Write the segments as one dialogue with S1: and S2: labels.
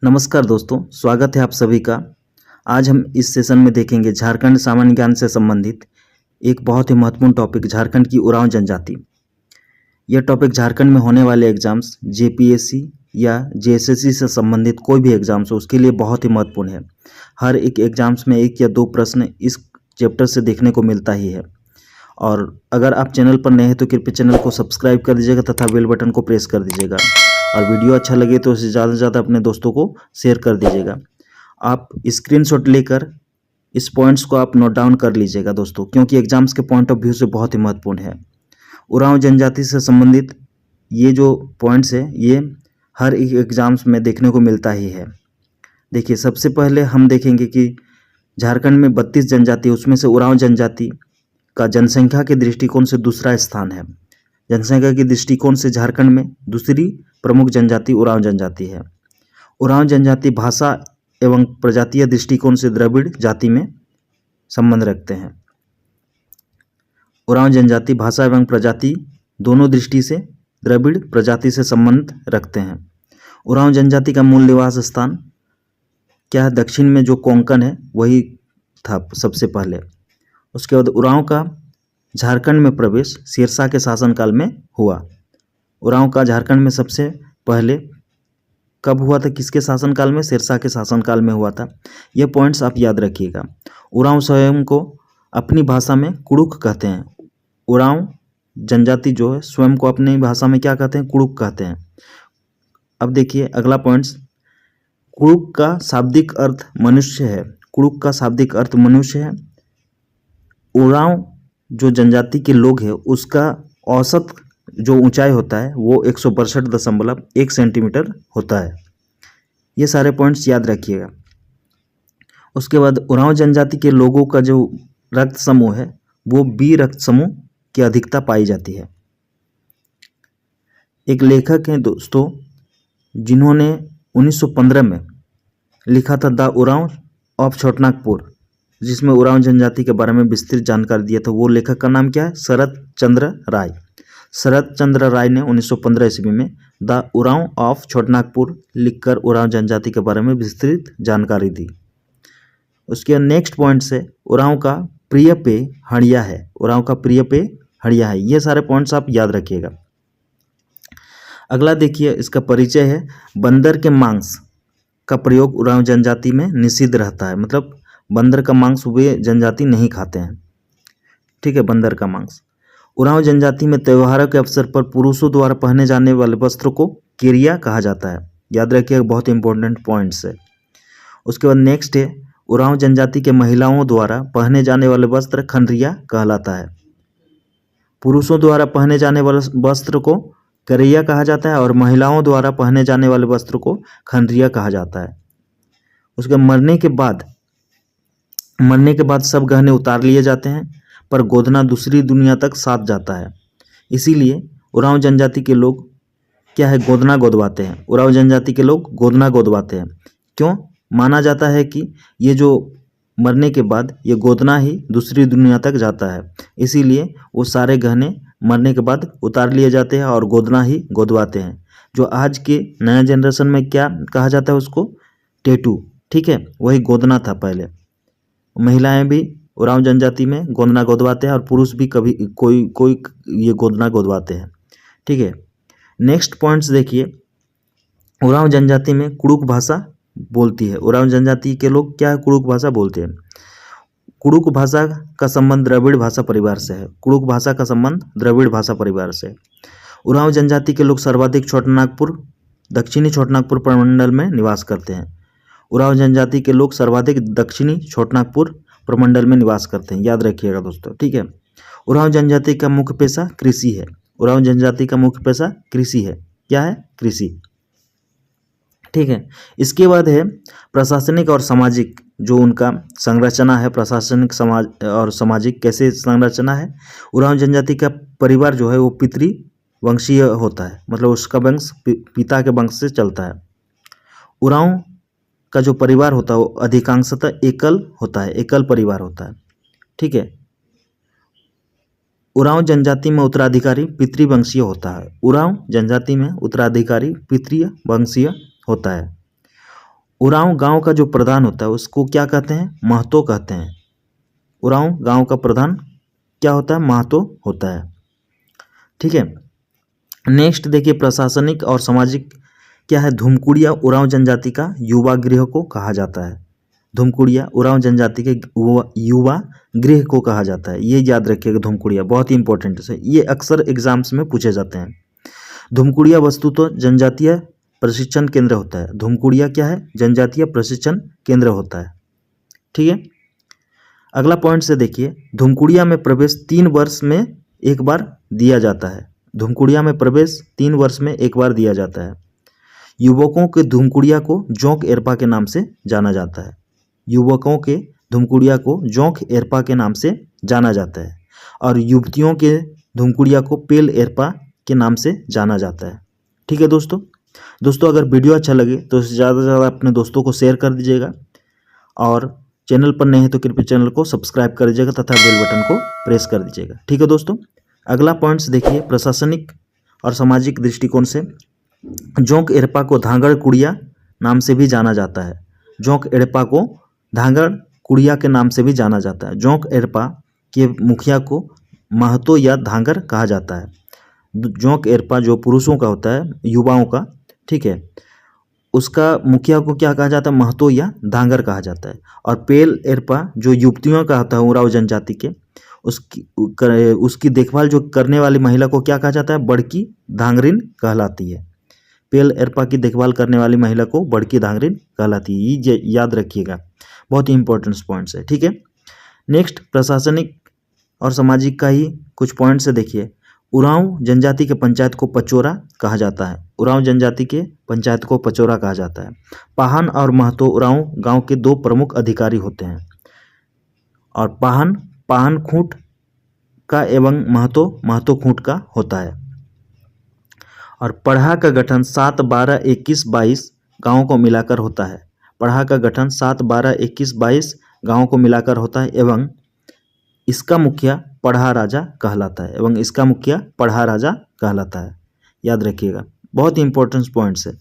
S1: नमस्कार दोस्तों, स्वागत है आप सभी का। आज हम इस सेशन में देखेंगे झारखंड सामान्य ज्ञान से संबंधित एक बहुत ही महत्वपूर्ण टॉपिक, झारखंड की उरांव जनजाति। यह टॉपिक झारखंड में होने वाले एग्जाम्स, जेपीएससी या जेएसएससी से संबंधित कोई भी एग्जाम्स हो उसके लिए बहुत ही महत्वपूर्ण है। हर एक एग्जाम्स में 1 या 2 प्रश्न इस चैप्टर से देखने को मिलता ही है। और अगर आप चैनल पर नए हैं तो कृपया चैनल को सब्सक्राइब कर दीजिएगा तथा बेल बटन को प्रेस कर दीजिएगा। और वीडियो अच्छा लगे तो इसे ज़्यादा से ज़्यादा अपने दोस्तों को शेयर कर दीजिएगा। आप स्क्रीनशॉट लेकर इस पॉइंट्स को आप नोट डाउन कर लीजिएगा दोस्तों, क्योंकि एग्जाम्स के पॉइंट ऑफ व्यू से बहुत ही महत्वपूर्ण है। उरांव जनजाति से संबंधित ये जो पॉइंट्स है ये हर एक एग्जाम्स में देखने को मिलता ही है। देखिए, सबसे पहले हम देखेंगे कि झारखंड में 32 जनजाति, उसमें से उरांव जनजाति का जनसंख्या के दृष्टिकोण से दूसरा स्थान है। जनसंख्या के दृष्टिकोण से झारखंड में दूसरी प्रमुख जनजाति उरांव जनजाति है। उरांव जनजाति भाषा एवं प्रजातीय दृष्टिकोण से द्रविड़ जाति में संबंध रखते हैं। उरांव जनजाति भाषा एवं प्रजाति दोनों दृष्टि से द्रविड़ प्रजाति से संबंध रखते हैं। उरांव जनजाति का मूल निवास स्थान क्या है? दक्षिण में जो कोंकण है वही था सबसे पहले। उसके बाद उरांव का झारखंड में प्रवेश शेरशाह के शासनकाल में हुआ। उरांव का झारखंड में सबसे पहले कब हुआ था? किसके शासनकाल में? शेरशाह के शासनकाल में हुआ था। ये पॉइंट्स आप याद रखिएगा। उरांव स्वयं को अपनी भाषा में कुड़ुक कहते हैं। उरांव जनजाति जो है स्वयं को अपनी भाषा में क्या कहते हैं? कुड़ुक कहते हैं। अब देखिए अगला पॉइंट्स, कुड़ुक का शाब्दिक अर्थ मनुष्य है। कुड़ुक का शाब्दिक अर्थ मनुष्य है। उरांव जो जनजाति के लोग हैं उसका औसत जो ऊंचाई होता है वो 162.1 सेंटीमीटर होता है। ये सारे पॉइंट्स याद रखिएगा। उसके बाद उरांव जनजाति के लोगों का जो रक्त समूह है वो बी रक्त समूह की अधिकता पाई जाती है। एक लेखक हैं दोस्तों जिन्होंने 1915 में लिखा था द उरांव ऑफ छोटनागपुर, जिसमें उरांव जनजाति के बारे में विस्तृत जानकारी दिया था। वो लेखक का नाम क्या है? शरत चंद्र राय। शरत चंद्र राय ने 1915 ईस्वी में द उरांव ऑफ छोटनागपुर लिखकर उरांव जनजाति के बारे में विस्तृत जानकारी दी। उसके नेक्स्ट पॉइंट से उरांव का प्रिय पेय हड़िया है। उरांव का प्रिय पेय हड़िया है। ये सारे पॉइंट्स आप याद रखिएगा। अगला देखिए, इसका परिचय है। बंदर के मांस का प्रयोग उरांव जनजाति में निषिद्ध रहता है। मतलब बंदर का मांस वे जनजाति नहीं खाते हैं। ठीक है, बंदर का मांस। उरांव जनजाति में त्योहारों के अवसर पर पुरुषों द्वारा पहने जाने वाले वस्त्र को केरिया कहा जाता है। याद रखिए, बहुत इंपॉर्टेंट पॉइंट्स है। उसके बाद नेक्स्ट है, उरांव जनजाति के महिलाओं द्वारा पहने जाने वाले वस्त्र खंडरिया कहलाता है। पुरुषों द्वारा पहने जाने वाले वस्त्र को करिया कहा जाता है और महिलाओं द्वारा पहने जाने वाले वस्त्र को खंडरिया कहा जाता है। उसके मरने के बाद सब गहने उतार लिए जाते हैं, पर गोदना दूसरी दुनिया तक साथ जाता है। इसीलिए उरांव जनजाति के लोग क्या है? गोदना गोदवाते हैं। उरांव जनजाति के लोग गोदना गोदवाते हैं। क्यों? माना जाता है कि ये जो मरने के बाद ये गोदना ही दूसरी दुनिया तक जाता है, इसीलिए वो सारे गहने मरने के बाद उतार लिए जाते हैं और गोदना ही गोदवाते हैं। जो आज के नया जनरेशन में क्या कहा जाता है? उसको टेटू। ठीक है, वही गोदना था पहले। महिलाएं भी उरांव जनजाति में गोदना गोदवाते हैं और पुरुष भी कभी कोई ये गोदना गोदवाते हैं। ठीक है, नेक्स्ट पॉइंट्स देखिए। उरांव जनजाति में कुड़ुक भाषा बोलती है। उरांव जनजाति के लोग क्या है? कुड़ुक भाषा बोलते हैं। कुड़ुक भाषा का संबंध द्रविड़ भाषा परिवार से है। कुड़ुक भाषा का संबंध द्रविड़ भाषा परिवार से है। उरांव जनजाति के लोग सर्वाधिक छोटनागपुर, दक्षिणी छोटनागपुर प्रमंडल में निवास करते हैं। उरांव जनजाति के लोग सर्वाधिक दक्षिणी छोटनागपुर प्रमंडल में निवास करते हैं। याद रखिएगा दोस्तों। ठीक है, उरांव जनजाति का मुख्य पेशा कृषि है। उरांव जनजाति का मुख्य पेशा कृषि है। क्या है? कृषि। ठीक है, इसके बाद है प्रशासनिक और सामाजिक जो उनका संरचना है। प्रशासनिक समाज और सामाजिक कैसे संरचना है? उरांव जनजाति का परिवार जो है वो पितृवंशीय होता है, मतलब उसका वंश पिता के वंश से चलता है। उरांव का जो परिवार होता है वो अधिकांशतः एकल होता है, एकल परिवार होता है। ठीक है, उरांव जनजाति में उत्तराधिकारी पितृवंशीय होता है। उरांव जनजाति में उत्तराधिकारी पितृवंशीय होता है। उरांव गांव का जो प्रधान होता है उसको क्या कहते हैं? महतो कहते हैं। उरांव गांव का प्रधान क्या होता है? महतो होता है। ठीक है, नेक्स्ट देखिए प्रशासनिक और सामाजिक क्या है? धूमकुड़िया उरांव जनजाति का युवा गृह को कहा जाता है। धूमकुड़िया उरांव जनजाति के युवा गृह को कहा जाता है, ये याद रखिएगा। धूमकुड़िया बहुत ही इंपॉर्टेंट है, ये अक्सर एग्जाम्स में पूछे जाते हैं। धूमकुड़िया वस्तु तो जनजातीय प्रशिक्षण केंद्र होता है। धूमकुड़िया क्या है? जनजातीय प्रशिक्षण केंद्र होता है। ठीक है, अगला पॉइंट से देखिए, धूमकुड़िया में प्रवेश 3 वर्ष में एक बार दिया जाता है। धूमकुड़िया में प्रवेश 3 वर्ष में एक बार दिया जाता है। युवकों के धूमकुड़िया को जोंक एरपा के नाम से जाना जाता है। युवकों के धूमकुड़िया को जोंक एरपा के नाम से जाना जाता है और युवतियों के धूमकुड़िया को पेल एरपा के नाम से जाना जाता है। ठीक है दोस्तों अगर वीडियो अच्छा लगे तो ज़्यादा से ज़्यादा अपने दोस्तों को शेयर कर दीजिएगा और चैनल पर नए हैं तो कृपया चैनल को सब्सक्राइब कर दीजिएगा तथा बेल बटन को प्रेस कर दीजिएगा। ठीक है दोस्तों, अगला पॉइंट्स देखिए, प्रशासनिक और सामाजिक दृष्टिकोण से जोंक एरपा को धांगड़ कुड़िया नाम से भी जाना जाता है। जोंक एरपा को धांगड़ कुड़िया के नाम से भी जाना जाता है। जोंक एरपा के मुखिया को महतो या धांगर कहा जाता है। जोंक एरपा जो पुरुषों का होता है, युवाओं का, ठीक है, उसका मुखिया को क्या कहा जाता है? महतो या धांगर कहा जाता है। और पेल एरपा जो युवतियों का होता है उरांव जनजाति के, उसकी देखभाल जो करने वाली महिला को क्या कहा जाता है? बड़की धांगरिन कहलाती है। पेल एरपा की देखभाल करने वाली महिला को बड़की धांगरिन कहलाती है, ये याद रखिएगा, बहुत ही इंपॉर्टेंट पॉइंट्स है। ठीक है, नेक्स्ट प्रशासनिक और सामाजिक का ही कुछ पॉइंट्स है। देखिए, उरांव जनजाति के पंचायत को पचोरा कहा जाता है। उरांव जनजाति के पंचायत को पचोरा कहा जाता है। पाहन और महतो उरांव गांव के 2 प्रमुख अधिकारी होते हैं। और पाहन खूंट का एवं महतो खूंट का होता है। और पढ़ा का गठन 7, 12, 21, 22 गाँवों को मिलाकर होता है। पढ़ा का गठन 7, 12, 21, 22 गाँवों को मिलाकर होता है एवं इसका मुखिया पढ़ा राजा कहलाता है। एवं इसका मुखिया पढ़ा राजा कहलाता है, याद रखिएगा, बहुत ही इंपॉर्टेंट पॉइंट्स है।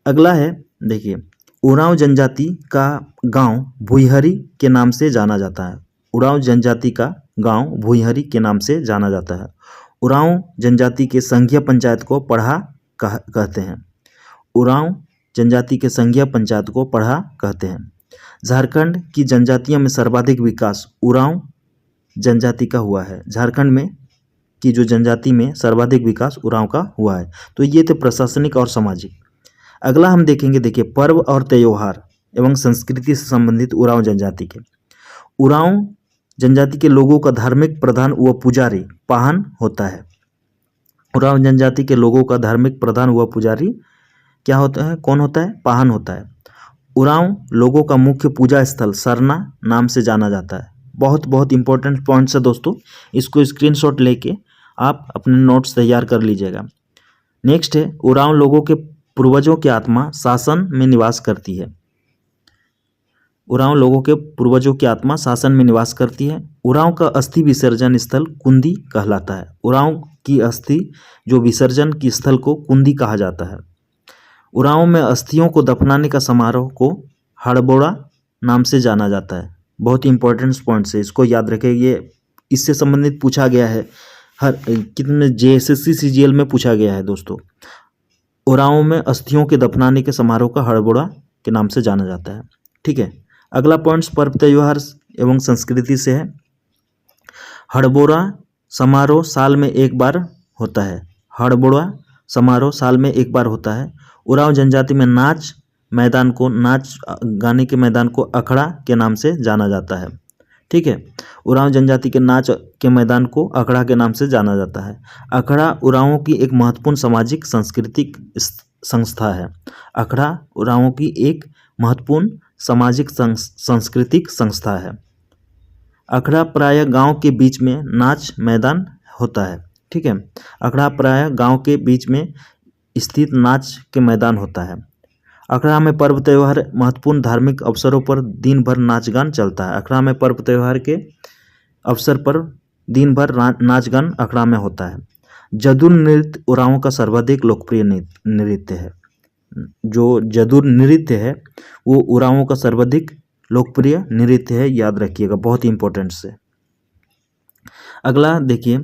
S1: अगला है देखिए, उरांव जनजाति का गांव भुईहरी के नाम से जाना जाता है। उरांव जनजाति का गांव भुईहरी के नाम से जाना जाता है। उरांव जनजाति के संघीय पंचायत को पढ़ा कहते हैं। उरांव जनजाति के संघीय पंचायत को पढ़ा कहते हैं। झारखंड की जनजातियों में सर्वाधिक विकास उरांव जनजाति का हुआ है। झारखंड में की जो जनजाति में सर्वाधिक विकास उरांव का हुआ है। तो ये थे प्रशासनिक और सामाजिक। अगला हम देखेंगे, देखिए, पर्व और त्योहार एवं संस्कृति से संबंधित उरांव जनजाति के। उरांव जनजाति के लोगों का धार्मिक प्रधान व पुजारी पाहन होता है। उरांव जनजाति के लोगों का धार्मिक प्रधान व पुजारी क्या होता है? कौन होता है? पाहन होता है। उरांव लोगों का मुख्य पूजा स्थल सरना नाम से जाना जाता है। बहुत इंपॉर्टेंट पॉइंट्स है दोस्तों, इसको स्क्रीनशॉट लेके आप अपने नोट्स तैयार कर लीजिएगा। नेक्स्ट है, उरांव लोगों के पूर्वजों की आत्मा शासन में निवास करती है। उरांव लोगों के पूर्वजों की आत्मा शासन में निवास करती है। उरांव का अस्थि विसर्जन स्थल कुंदी कहलाता है। उरांव की अस्थि जो विसर्जन की स्थल को कुंदी कहा जाता है। उरांव में अस्थियों को दफनाने का समारोह को हड़बोड़ा नाम से जाना जाता है। बहुत ही इंपॉर्टेंट पॉइंट्स है, इसको याद रखें, ये इससे संबंधित पूछा गया है, हर कितने JSSC CGL में पूछा गया है दोस्तों। उरांव में अस्थियों के दफनाने के समारोह का हड़बोड़ा के नाम से जाना जाता है। ठीक है, अगला पॉइंट्स पर्व त्योहार एवं संस्कृति से है। हड़बोड़ा समारोह साल में एक बार होता है। हड़बोड़ा समारोह साल में एक बार होता है। उरांव जनजाति में नाच गाने के मैदान को अखड़ा के नाम से जाना जाता है। ठीक है, उरांव जनजाति के नाच के मैदान को अखड़ा के नाम से जाना जाता है। अखड़ा उरांवों की एक महत्वपूर्ण सामाजिक सांस्कृतिक संस्था है। अखड़ा उरांवों की एक महत्वपूर्ण सामाजिक सांस्कृतिक संस्था है। अखड़ा प्रायः गांव के बीच में नाच मैदान होता है। ठीक है, अखड़ा प्रायः गांव के बीच में स्थित नाच के मैदान होता है। अखड़ा में पर्व त्यौहार महत्वपूर्ण धार्मिक अवसरों पर दिन भर नाच गान चलता है। अखड़ा में पर्व त्यौहार के अवसर पर दिन भर नाच गान अखड़ा में होता है। जदुन नृत्य उरांवों का सर्वाधिक लोकप्रिय नृत्य है। जो जदुर नृत्य है वो उरांवों का सर्वाधिक लोकप्रिय नृत्य है, याद रखिएगा, बहुत ही इंपॉर्टेंट से। अगला देखिए,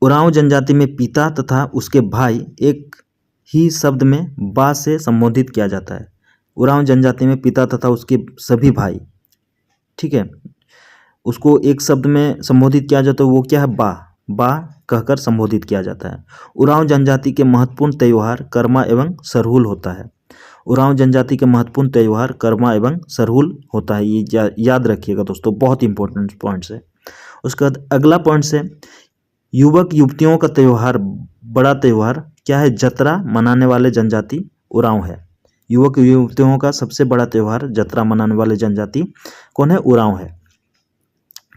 S1: उरांव जनजाति में पिता तथा उसके भाई एक ही शब्द में बा से संबोधित किया जाता है। उरांव जनजाति में पिता तथा उसके सभी भाई, ठीक है, उसको एक शब्द में संबोधित किया जाता है, वो क्या है, बा, बा कहकर संबोधित किया जाता है। उरांव जनजाति के महत्वपूर्ण त्यौहार कर्मा एवं सरहुल होता है। उरांव जनजाति के महत्वपूर्ण त्यौहार कर्मा एवं सरहुल होता है, ये याद रखिएगा दोस्तों, बहुत इंपॉर्टेंट पॉइंट्स है। उसके बाद अगला पॉइंट्स है, युवक युवतियों का त्यौहार, बड़ा त्यौहार क्या है, जतरा मनाने वाले जनजाति उरांव है। युवक युवतियों का सबसे बड़ा त्यौहार जतरा मनाने वाले जनजाति कौन है, उरांव है,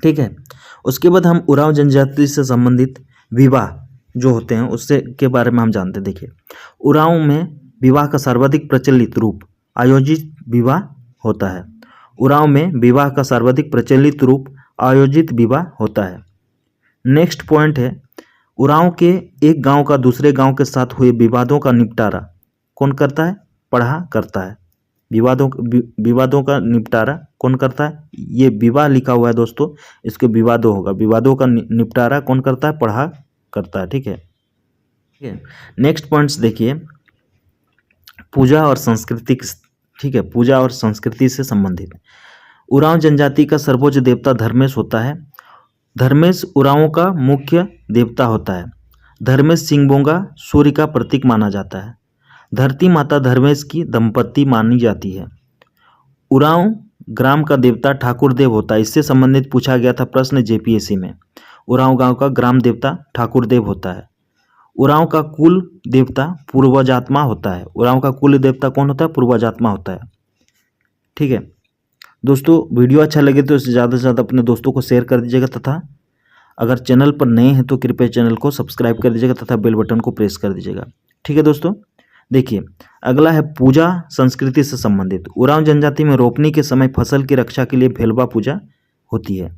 S1: ठीक है। उसके बाद हम उरांव जनजाति से संबंधित विवाह जो होते हैं उससे के बारे में हम जानते हैं। देखिए, उरांव में विवाह का सर्वाधिक प्रचलित रूप आयोजित विवाह होता है। उरांव में विवाह का सर्वाधिक प्रचलित रूप आयोजित विवाह होता है। नेक्स्ट पॉइंट है, उरांव के एक गांव का दूसरे गांव के साथ हुए विवादों का निपटारा कौन करता है, पढ़ा करता है। विवादों का निपटारा कौन करता है, ये विवाह लिखा हुआ है दोस्तों, इसके विवादों होगा, विवादों का निपटारा कौन करता है, पढ़ा करता है, ठीक है। नेक्स्ट पॉइंट्स देखिए, पूजा और संस्कृति, ठीक है, पूजा और संस्कृति से संबंधित। उरांव जनजाति का सर्वोच्च देवता धर्मेश होता है। धर्मेश उरांवों का मुख्य देवता होता है। धर्मेश सिंगबोंगा सूर्य का प्रतीक माना जाता है। धरती माता धर्मेश की दंपत्ति मानी जाती है। उरांव ग्राम का देवता ठाकुर देव होता है। इससे संबंधित पूछा गया था प्रश्न जेपीएससी में। उरांव गांव का ग्राम देवता ठाकुर देव होता है। उरांव का कुल देवता पूर्वजात्मा होता है। उरांव का कुल देवता कौन होता है, पूर्वजात्मा होता है, ठीक है। दोस्तों, वीडियो अच्छा लगे तो इसे ज़्यादा से ज़्यादा अपने दोस्तों को शेयर कर दीजिएगा तथा अगर चैनल पर नए हैं तो कृपया चैनल को सब्सक्राइब कर दीजिएगा तथा बेल बटन को प्रेस कर दीजिएगा, ठीक है दोस्तों। देखिए, अगला है पूजा संस्कृति से संबंधित। उरांव जनजाति में रोपनी के समय फसल की रक्षा के लिए भेलवा पूजा होती है।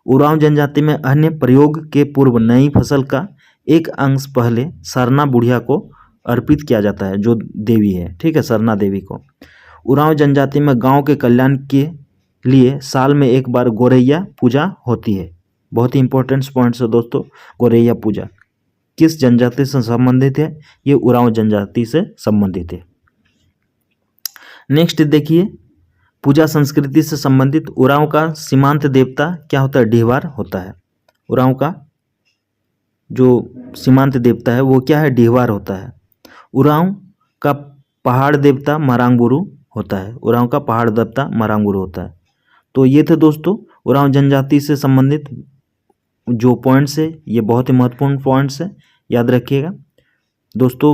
S1: उरांव जनजाति में अन्य प्रयोग के पूर्व नई फसल का एक अंश पहले सरना बुढ़िया को अर्पित किया जाता है, जो देवी है, ठीक है, सरना देवी को। उरांव जनजाति में गांव के कल्याण के लिए साल में एक बार गोरैया पूजा होती है। बहुत ही इंपॉर्टेंट पॉइंट्स है दोस्तों। गोरैया पूजा किस जनजाति से संबंधित है, ये उरांव जनजाति से संबंधित है। नेक्स्ट देखिए, पूजा संस्कृति से संबंधित। उरांव का सीमांत देवता क्या होता है, डीहवार होता है। उरांव का जो सीमांत देवता है वो क्या है, डीहवार होता है। उरांव का पहाड़ देवता मरांगबुरु होता है। उरांव का पहाड़ देवता मरांगबुरु होता है। तो ये थे दोस्तों उरांव जनजाति से संबंधित जो पॉइंट्स है, ये बहुत ही महत्वपूर्ण पॉइंट्स है, याद रखिएगा दोस्तों।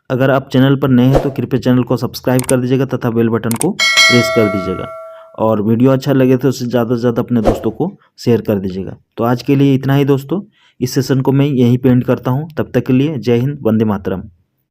S1: अगर आप चैनल पर नए हैं तो कृपया चैनल को सब्सक्राइब कर दीजिएगा तथा बेल बटन को प्रेस कर दीजिएगा, और वीडियो अच्छा लगे तो उसे ज़्यादा से ज़्यादा अपने दोस्तों को शेयर कर दीजिएगा। तो आज के लिए इतना ही दोस्तों, इस सेशन को मैं यहीं पे एंड करता हूँ। तब तक के लिए जय हिंद, वंदे मातरम।